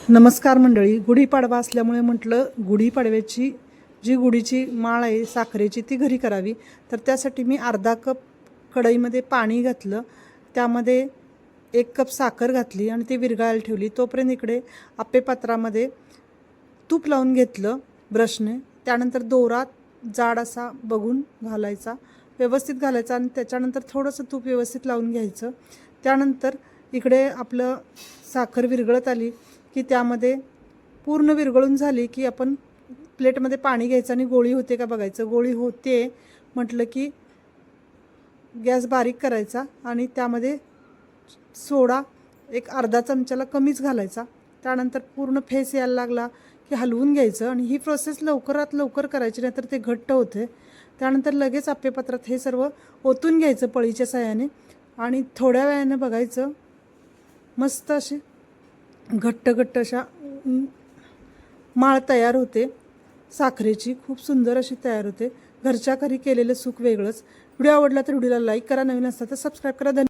नमस्कार मंडळी, गुढीपाडवा असल्यामुळे म्हटलं गुढीपाडव्याची जी गुढीची माळ आहे साखरेची ती घरी करावी. तर त्यासाठी मी अर्धा कप कढईमध्ये पाणी घातलं, त्यामध्ये 1 कप साखर घातली आणि ती विरघळायला ठेवली. तोपर्यंत इकडे आप्पेपात्रामध्ये तूप लावून घेतलं ब्रशने. त्यानंतर दोरा जाड असा बघून घालायचा, व्यवस्थित घालायचा आणि त्याच्यानंतर थोडंसं तूप व्यवस्थित लावून घ्यायचं. त्यानंतर इकडे आपलं साखर विरघळत आली की त्यामध्ये पूर्ण विरघळून झाली की आपण प्लेटमध्ये पाणी घ्यायचं आणि गोळी होते का बघायचं. गोळी होते म्हटलं की गॅस बारीक करायचा आणि त्यामध्ये सोडा एक अर्धा चमच्याला कमीच घालायचा. त्यानंतर पूर्ण फेस यायला लागला की हलवून घ्यायचं आणि ही प्रोसेस लवकरात लवकर करायची, नाहीतर ते घट्ट होते. त्यानंतर लगेच आप्पेपात्रात हे सर्व ओतून घ्यायचं पळीच्या साहाय्याने आणि थोड्या वेळाने बघायचं मस्त अशी घट्ट घट्ट अशा माळ तयार होते साखरेची. खूप सुंदर अशी तयार होते. घरच्या घरी केलेलं सुख वेगळंच. व्हिडिओ आवडला तर व्हिडिओला लाईक करा, नवीन असता तर सबस्क्राईब करा.